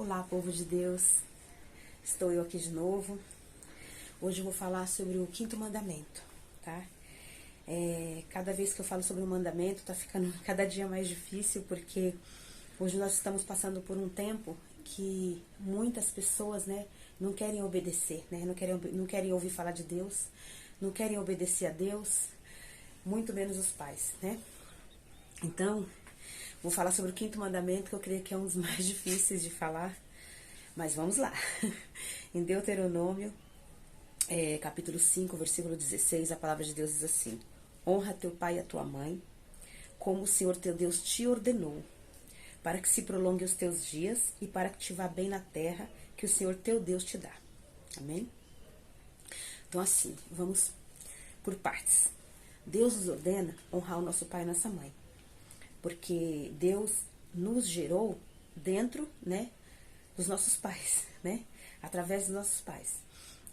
Olá, povo de Deus, estou eu aqui de novo. Hoje eu vou falar sobre o quinto mandamento, tá? Cada vez que eu falo sobre o mandamento, tá ficando cada dia mais difícil, porque hoje nós estamos passando por um tempo que muitas pessoas, né, não querem obedecer, né, não querem ouvir falar de Deus, não querem obedecer a Deus, muito menos os pais, né? Então, vou falar sobre o quinto mandamento, que eu creio que é um dos mais difíceis de falar, mas vamos lá. Em Deuteronômio, capítulo 5, versículo 16, a palavra de Deus diz assim: honra teu pai e a tua mãe, como o Senhor teu Deus te ordenou, para que se prolongue os teus dias e para que te vá bem na terra que o Senhor teu Deus te dá. Amém? Então assim, vamos por partes. Deus nos ordena honrar o nosso pai e nossa mãe, porque Deus nos gerou dentro, né, dos nossos pais, né, através dos nossos pais.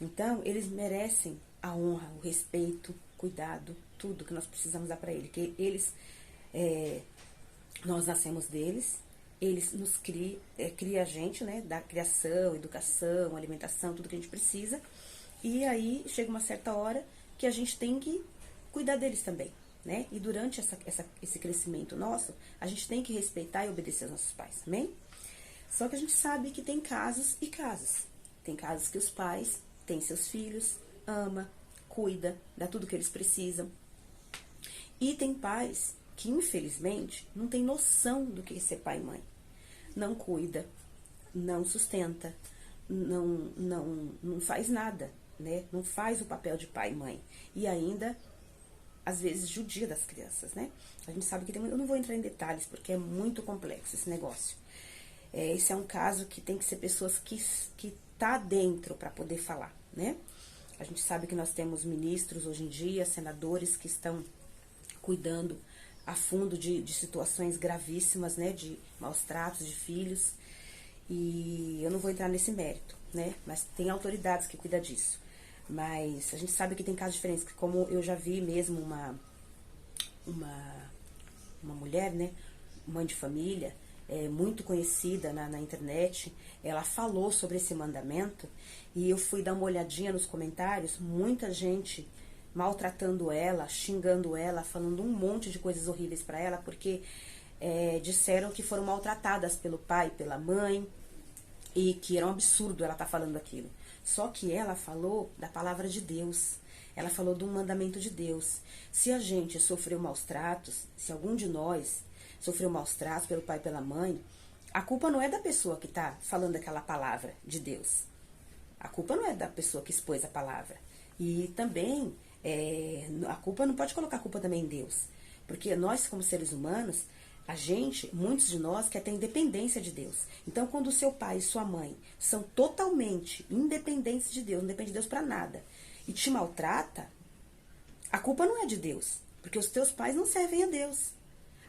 Então, eles merecem a honra, o respeito, cuidado, tudo que nós precisamos dar para eles. Que eles, nós nascemos deles, eles nos criam a gente, né, da criação, educação, alimentação, tudo que a gente precisa. E aí, chega uma certa hora que a gente tem que cuidar deles também, né? E durante esse crescimento nosso, a gente tem que respeitar e obedecer aos nossos pais, amém? Só que a gente sabe que tem casos e casos. Tem casos que os pais têm seus filhos, ama, cuida, dá tudo que eles precisam. E tem pais que, infelizmente, não tem noção do que é ser pai e mãe. Não cuida, não sustenta, não faz nada, né? Não faz o papel de pai e mãe. E ainda às vezes judia das crianças, né? A gente sabe que tem, eu não vou entrar em detalhes porque é muito complexo esse negócio. Esse é um caso que tem que ser pessoas que tá dentro para poder falar, né? A gente sabe que nós temos ministros hoje em dia, senadores que estão cuidando a fundo de situações gravíssimas, né? De maus tratos de filhos. E eu não vou entrar nesse mérito, né? Mas tem autoridades que cuidam disso. Mas a gente sabe que tem casos diferentes, que como eu já vi mesmo uma mulher, né, mãe de família, muito conhecida na internet, ela falou sobre esse mandamento, e eu fui dar uma olhadinha nos comentários, muita gente maltratando ela, xingando ela, falando um monte de coisas horríveis para ela, porque disseram que foram maltratadas pelo pai, pela mãe, e que era um absurdo ela estar falando aquilo. Só que ela falou da palavra de Deus. Ela falou de um mandamento de Deus. Se a gente sofreu maus tratos, se algum de nós sofreu maus tratos pelo pai e pela mãe, a culpa não é da pessoa que está falando aquela palavra de Deus. A culpa não é da pessoa que expôs a palavra. E também, a culpa não pode colocar a culpa também em Deus. Porque nós, como seres humanos, muitos de nós quer ter independência de Deus. Então, quando o seu pai e sua mãe são totalmente independentes de Deus, não depende de Deus para nada, e te maltrata, a culpa não é de Deus, porque os teus pais não servem a Deus.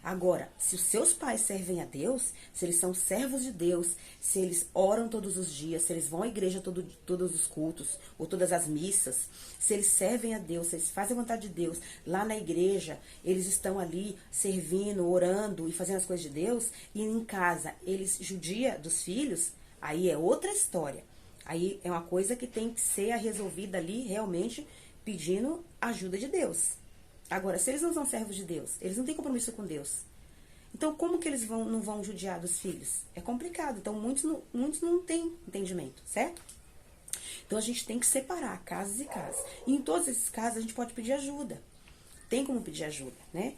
Agora, se os seus pais servem a Deus, se eles são servos de Deus, se eles oram todos os dias, se eles vão à igreja todos os cultos, ou todas as missas, se eles servem a Deus, se eles fazem a vontade de Deus, lá na igreja, eles estão ali servindo, orando e fazendo as coisas de Deus, e em casa eles judiam dos filhos, aí é outra história. Aí é uma coisa que tem que ser resolvida ali, realmente, pedindo ajuda de Deus. Agora, se eles não são servos de Deus, eles não têm compromisso com Deus, então como que eles não vão judiar dos filhos? É complicado. Então, muitos não têm entendimento, certo? Então, a gente tem que separar casos e casos. E em todos esses casos, a gente pode pedir ajuda. Tem como pedir ajuda, né?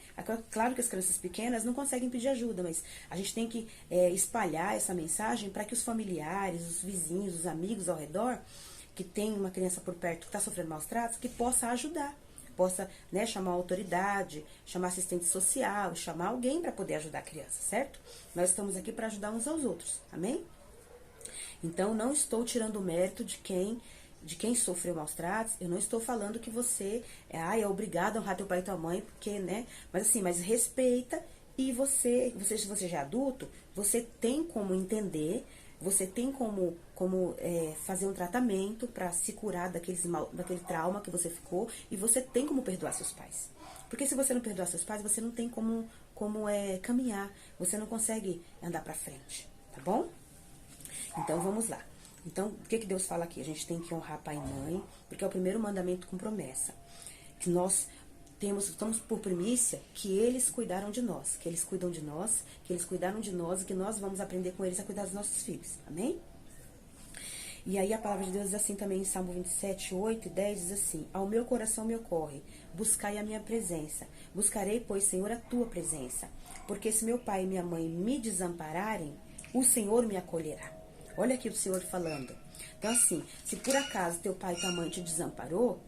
Claro que as crianças pequenas não conseguem pedir ajuda, mas a gente tem que espalhar essa mensagem para que os familiares, os vizinhos, os amigos ao redor, que tem uma criança por perto que está sofrendo maus tratos, que possa ajudar. Possa, né, chamar a autoridade, chamar assistente social, chamar alguém para poder ajudar a criança, certo? Nós estamos aqui para ajudar uns aos outros, amém? Então, não estou tirando o mérito de quem sofreu maus tratos. Eu não estou falando que você é obrigado a honrar teu pai e tua mãe, porque, né? Mas assim, mas respeita, e se você já é adulto, você tem como entender, você tem como fazer um tratamento para se curar daquele trauma que você ficou, e você tem como perdoar seus pais. Porque se você não perdoar seus pais, você não tem como caminhar, você não consegue andar para frente, tá bom? Então, vamos lá. Então, o que Deus fala aqui? A gente tem que honrar pai e mãe, porque é o primeiro mandamento com promessa. Que nós estamos por primícia que eles cuidaram de nós, que eles cuidam de nós, que eles cuidaram de nós e que nós vamos aprender com eles a cuidar dos nossos filhos. Amém? E aí a palavra de Deus diz assim também em Salmo 27, 8 e 10, diz assim: ao meu coração me ocorre, buscai a minha presença. Buscarei, pois, Senhor, a tua presença. Porque se meu pai e minha mãe me desampararem, o Senhor me acolherá. Olha aqui o Senhor falando. Então assim, se por acaso teu pai e tua mãe te desamparou,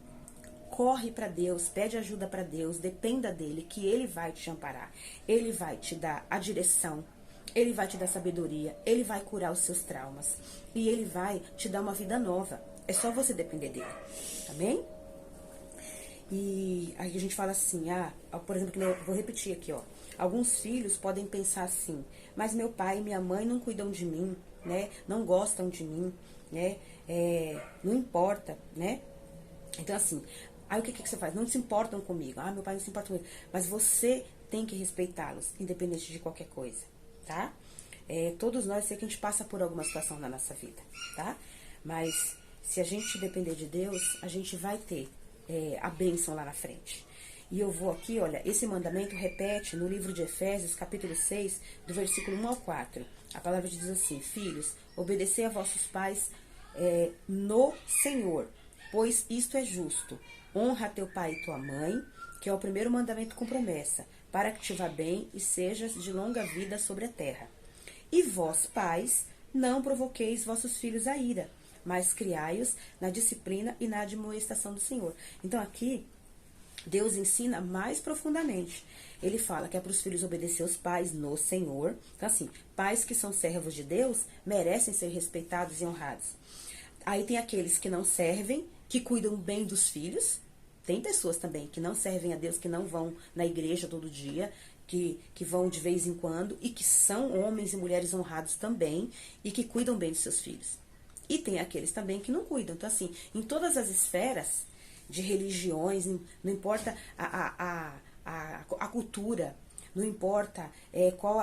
corre para Deus, pede ajuda para Deus, dependa dele, que ele vai te amparar. Ele vai te dar a direção, ele vai te dar sabedoria, ele vai curar os seus traumas e ele vai te dar uma vida nova. É só você depender dele. Amém? E aí a gente fala assim, por exemplo, eu vou repetir aqui, ó. Alguns filhos podem pensar assim: mas meu pai e minha mãe não cuidam de mim, né? Não gostam de mim, né? Não importa, né? Então assim, aí o que você faz? Não se importam comigo. Meu pai não se importa comigo. Mas você tem que respeitá-los, independente de qualquer coisa, tá? Todos nós, sei que a gente passa por alguma situação na nossa vida, tá? Mas se a gente depender de Deus, a gente vai ter a bênção lá na frente. E eu vou aqui, olha, esse mandamento repete no livro de Efésios, capítulo 6, do versículo 1 ao 4. A palavra diz assim: filhos, obedecei a vossos pais no Senhor, pois isto é justo. Honra teu pai e tua mãe, que é o primeiro mandamento com promessa, para que te vá bem e sejas de longa vida sobre a terra. E vós, pais, não provoqueis vossos filhos a ira, mas criai-os na disciplina e na admoestação do Senhor. Então aqui, Deus ensina mais profundamente. Ele fala que é para os filhos obedecer os pais no Senhor. Então assim, pais que são servos de Deus merecem ser respeitados e honrados. Aí tem aqueles que não servem, que cuidam bem dos filhos. Tem pessoas também que não servem a Deus, que não vão na igreja todo dia, que vão de vez em quando, e que são homens e mulheres honrados também, e que cuidam bem dos seus filhos. E tem aqueles também que não cuidam. Então assim, em todas as esferas de religiões, não importa a cultura, não importa qual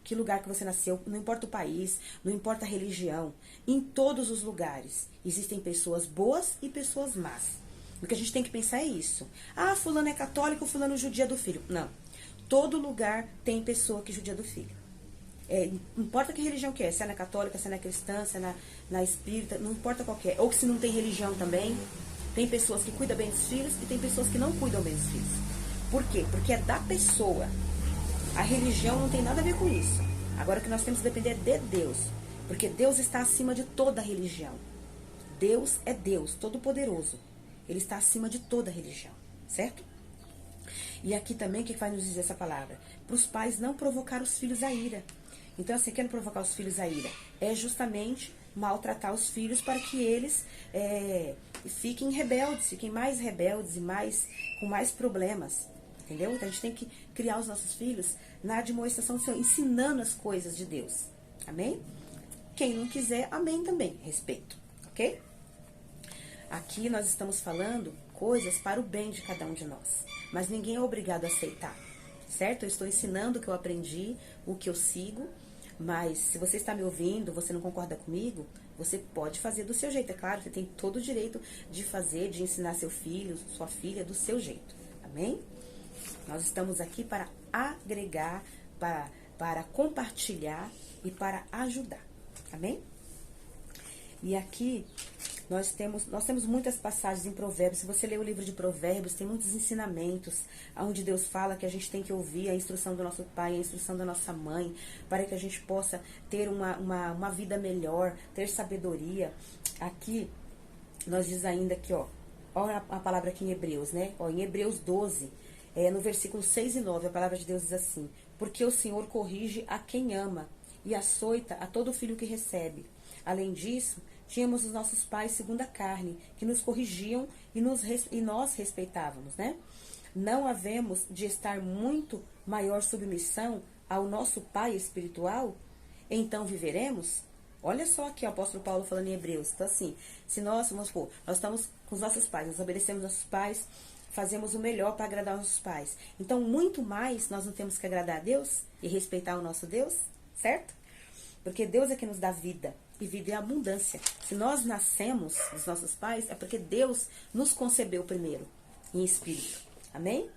que lugar que você nasceu, não importa o país, não importa a religião, em todos os lugares existem pessoas boas e pessoas más. O que a gente tem que pensar é isso. Fulano é católico, fulano judia do filho. Não. Todo lugar tem pessoa que judia do filho. Não importa que religião que é, se é na católica, se é na cristã, se é na espírita, não importa qual que é. Ou se não tem religião também, tem pessoas que cuidam bem dos filhos e tem pessoas que não cuidam bem dos filhos. Por quê? Porque é da pessoa. A religião não tem nada a ver com isso. Agora que nós temos que depender de Deus, porque Deus está acima de toda religião. Deus é Deus, todo-poderoso. Ele está acima de toda religião, certo? E aqui também, o que vai nos dizer essa palavra? Para os pais não provocar os filhos a ira. Então, assim, quer provocar os filhos a ira? É justamente maltratar os filhos para que eles fiquem rebeldes, fiquem mais rebeldes e com mais problemas. Entendeu? Então a gente tem que criar os nossos filhos na admoestação do Senhor, ensinando as coisas de Deus. Amém? Quem não quiser, amém também. Respeito. Ok? Aqui nós estamos falando coisas para o bem de cada um de nós. Mas ninguém é obrigado a aceitar. Certo? Eu estou ensinando o que eu aprendi, o que eu sigo. Mas se você está me ouvindo, você não concorda comigo, você pode fazer do seu jeito. É claro, você tem todo o direito de fazer, de ensinar seu filho, sua filha do seu jeito. Amém? Nós estamos aqui para agregar, para compartilhar e para ajudar. Amém? E aqui nós temos muitas passagens em Provérbios. Se você ler o livro de Provérbios, tem muitos ensinamentos onde Deus fala que a gente tem que ouvir a instrução do nosso pai, a instrução da nossa mãe, para que a gente possa ter uma vida melhor, ter sabedoria. Aqui nós diz ainda que, olha a palavra aqui em Hebreus, né? Em Hebreus 12, no versículo 6 e 9, a palavra de Deus diz assim: porque o Senhor corrige a quem ama e açoita a todo filho que recebe. Além disso, tínhamos os nossos pais segundo a carne, que nos corrigiam e nós respeitávamos, né? Não havemos de estar muito maior submissão ao nosso pai espiritual? Então viveremos? Olha só aqui o apóstolo Paulo falando em Hebreus. Então assim, se nós estamos com os nossos pais, nós obedecemos nossos pais, fazemos o melhor para agradar os nossos pais. Então, muito mais nós não temos que agradar a Deus e respeitar o nosso Deus, certo? Porque Deus é que nos dá vida, e vida é abundância. Se nós nascemos dos nossos pais, é porque Deus nos concebeu primeiro, em espírito. Amém?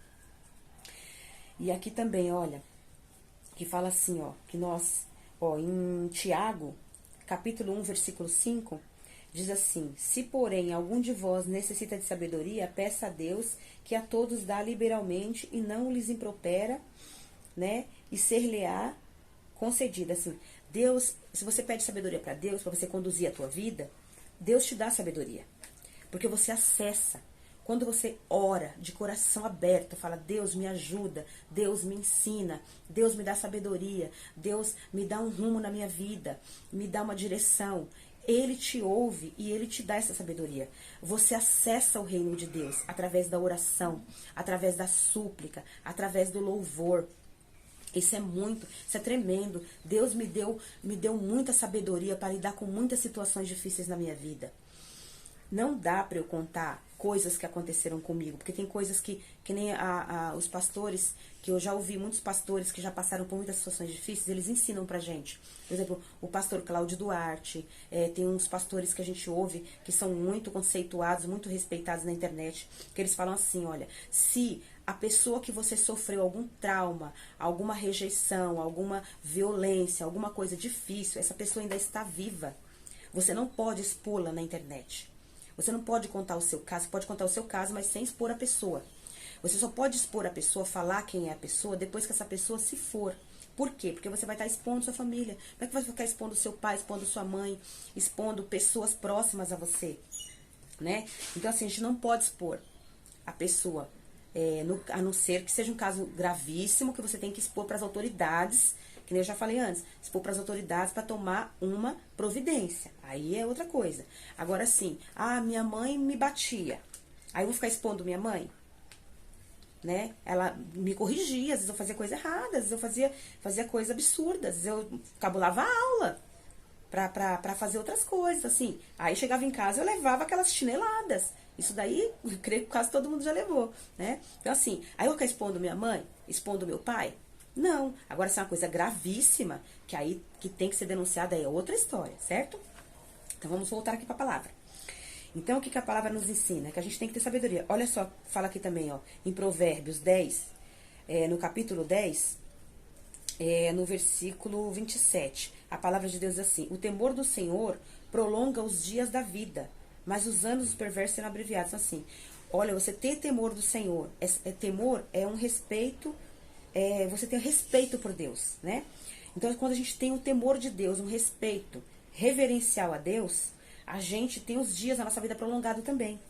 E aqui também, olha, que fala assim, ó, que nós, ó, em Tiago, capítulo 1, versículo 5, diz assim: se porém algum de vós necessita de sabedoria, peça a Deus, que a todos dá liberalmente e não lhes impropera, né, e ser-lhe-á concedida. Assim, Deus, se você pede sabedoria para Deus, para você conduzir a tua vida, Deus te dá sabedoria, porque você acessa. Quando você ora de coração aberto, fala: Deus me ajuda, Deus me ensina, Deus me dá sabedoria, Deus me dá um rumo na minha vida, me dá uma direção. Ele te ouve e Ele te dá essa sabedoria. Você acessa o reino de Deus através da oração, através da súplica, através do louvor. Isso é tremendo. Deus me deu muita sabedoria para lidar com muitas situações difíceis na minha vida. Não dá para eu contar coisas que aconteceram comigo, porque tem coisas que nem os pastores, que eu já ouvi muitos pastores que já passaram por muitas situações difíceis, eles ensinam pra gente. Por exemplo, o pastor Cláudio Duarte, tem uns pastores que a gente ouve que são muito conceituados, muito respeitados na internet, que eles falam assim: olha, se a pessoa que você sofreu algum trauma, alguma rejeição, alguma violência, alguma coisa difícil, essa pessoa ainda está viva, você não pode expô-la na internet. Você não pode contar o seu caso, você pode contar o seu caso, mas sem expor a pessoa. Você só pode expor a pessoa, falar quem é a pessoa, depois que essa pessoa se for. Por quê? Porque você vai estar expondo sua família. Como é que você vai ficar expondo seu pai, expondo sua mãe, expondo pessoas próximas a você, né? Então, assim, a gente não pode expor a pessoa, a não ser que seja um caso gravíssimo, que você tem que expor para as autoridades, que nem eu já falei antes, expor para as autoridades para tomar uma providência. Aí é outra coisa. Agora sim, minha mãe me batia. Aí eu vou ficar expondo minha mãe? Né? Ela me corrigia, às vezes eu fazia coisa errada, às vezes eu fazia coisa absurda, às vezes eu cabulava a aula pra fazer outras coisas, assim. Aí chegava em casa, eu levava aquelas chineladas. Isso daí, eu creio que quase todo mundo já levou, né? Então assim, aí eu vou ficar expondo minha mãe, expondo meu pai? Não. Agora, se é uma coisa gravíssima, que aí que tem que ser denunciada, aí é outra história, certo? Então, vamos voltar aqui para a palavra. Então, o que a palavra nos ensina? Que a gente tem que ter sabedoria. Olha só, fala aqui também, ó, em Provérbios 10, no capítulo 10, no versículo 27. A palavra de Deus diz assim: o temor do Senhor prolonga os dias da vida, mas os anos dos perversos serão abreviados. Então, assim, olha, você ter temor do Senhor, temor é um respeito, você tem respeito por Deus, né? Então, quando a gente tem o temor de Deus, um respeito reverencial a Deus, a gente tem os dias da nossa vida prolongado também.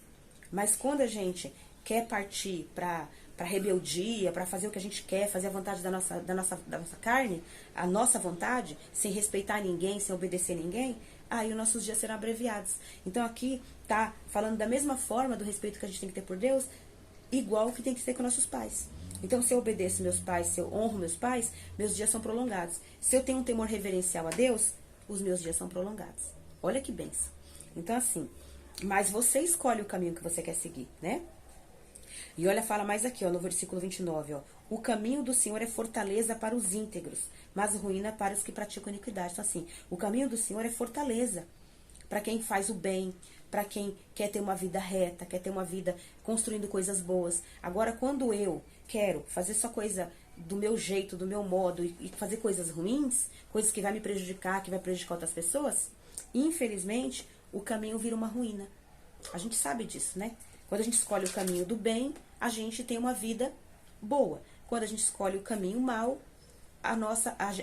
Mas quando a gente quer partir para rebeldia, para fazer o que a gente quer, fazer a vontade da nossa carne, a nossa vontade, sem respeitar ninguém, sem obedecer ninguém, aí os nossos dias serão abreviados. Então aqui tá falando da mesma forma do respeito que a gente tem que ter por Deus, igual que tem que ter com nossos pais. Então, se eu obedeço meus pais, se eu honro meus pais, meus dias são prolongados. Se eu tenho um temor reverencial a Deus, os meus dias são prolongados. Olha que bênção. Então, assim, mas você escolhe o caminho que você quer seguir, né? E olha, fala mais aqui, ó, no versículo 29, ó. O caminho do Senhor é fortaleza para os íntegros, mas ruína para os que praticam iniquidade. Então, assim, o caminho do Senhor é fortaleza para quem faz o bem, para quem quer ter uma vida reta, quer ter uma vida construindo coisas boas. Agora, quando eu quero fazer só coisa do meu jeito, do meu modo, e fazer coisas ruins, coisas que vai me prejudicar, que vai prejudicar outras pessoas, infelizmente, o caminho vira uma ruína. A gente sabe disso, né? Quando a gente escolhe o caminho do bem, a gente tem uma vida boa. Quando a gente escolhe o caminho mal,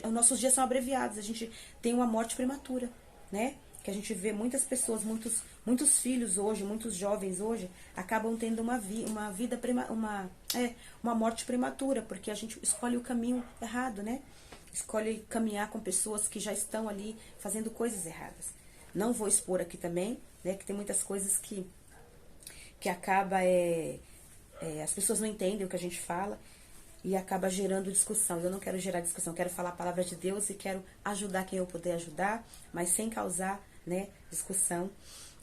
os nossos dias são abreviados, a gente tem uma morte prematura, né? Que a gente vê muitas pessoas, muitos filhos hoje, muitos jovens hoje, acabam tendo uma morte prematura, porque a gente escolhe o caminho errado, né? Escolhe caminhar com pessoas que já estão ali fazendo coisas erradas. Não vou expor aqui também, né? Que tem muitas coisas que acaba, as pessoas não entendem o que a gente fala e acaba gerando discussão. Eu não quero gerar discussão, eu quero falar a palavra de Deus e quero ajudar quem eu puder ajudar, mas sem causar, né, discussão.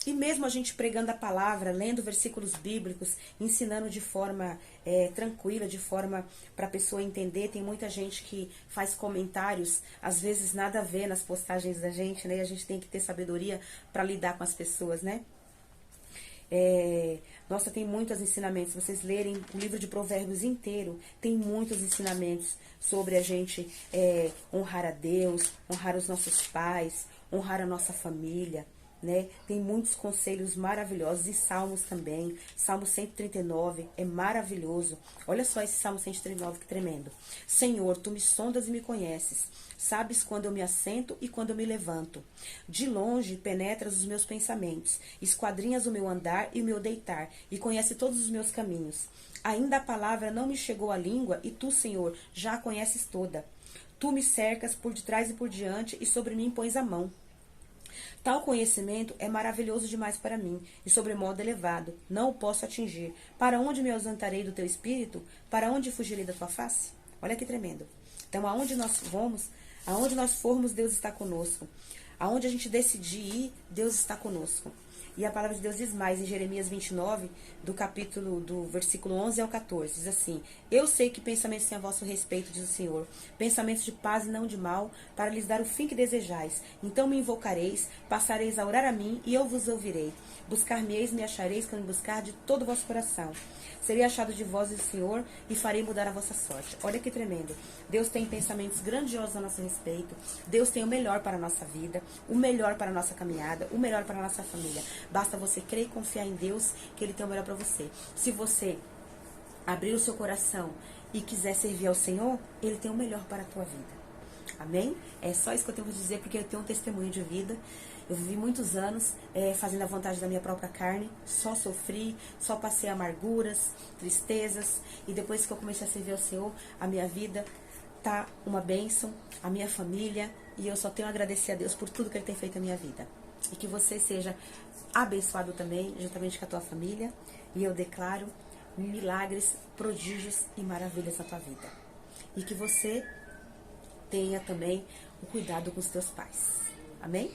E mesmo a gente pregando a palavra, lendo versículos bíblicos, ensinando de forma tranquila, de forma para a pessoa entender, tem muita gente que faz comentários, às vezes nada a ver nas postagens da gente, né? E a gente tem que ter sabedoria para lidar com as pessoas, né? Nossa, tem muitos ensinamentos. Se vocês lerem o livro de Provérbios inteiro, tem muitos ensinamentos sobre a gente honrar a Deus, honrar os nossos pais, honrar a nossa família, né? Tem muitos conselhos maravilhosos e salmos também. Salmo 139 é maravilhoso. Olha só esse Salmo 139, que tremendo. Senhor, tu me sondas e me conheces. Sabes quando eu me assento e quando eu me levanto. De longe penetras os meus pensamentos, esquadrinhas o meu andar e o meu deitar, e conhece todos os meus caminhos. Ainda a palavra não me chegou à língua, e tu, Senhor, já a conheces toda. Tu me cercas por detrás e por diante, e sobre mim pões a mão. Tal conhecimento é maravilhoso demais para mim, e sobremodo elevado, não o posso atingir. Para onde me ausentarei do teu espírito? Para onde fugirei da tua face? Olha que tremendo. Então, aonde nós formos, Deus está conosco. Aonde a gente decidir ir, Deus está conosco. E a palavra de Deus diz mais, em Jeremias 29, do versículo 11 ao 14, diz assim: Eu sei que pensamentos têm a vosso respeito, diz o Senhor, pensamentos de paz e não de mal, para lhes dar o fim que desejais. Então me invocareis, passareis a orar a mim, e eu vos ouvirei. Buscar-me-eis, me achareis, quando me buscar de todo o vosso coração. Serei achado de vós, diz o Senhor, e farei mudar a vossa sorte. Olha que tremendo. Deus tem pensamentos grandiosos a nosso respeito. Deus tem o melhor para a nossa vida, o melhor para a nossa caminhada, o melhor para a nossa família. Basta você crer e confiar em Deus, que Ele tem o melhor para você. Se você abrir o seu coração e quiser servir ao Senhor, Ele tem o melhor para a tua vida. Amém? É só isso que eu tenho para dizer, porque eu tenho um testemunho de vida. Eu vivi muitos anos fazendo a vontade da minha própria carne, só sofri, só passei amarguras, tristezas, e depois que eu comecei a servir ao Senhor, a minha vida tá uma bênção, a minha família, e eu só tenho a agradecer a Deus por tudo que Ele tem feito na minha vida. E que você seja abençoado também, juntamente com a tua família, e eu declaro milagres, prodígios e maravilhas na tua vida. E que você tenha também o cuidado com os teus pais. Amém?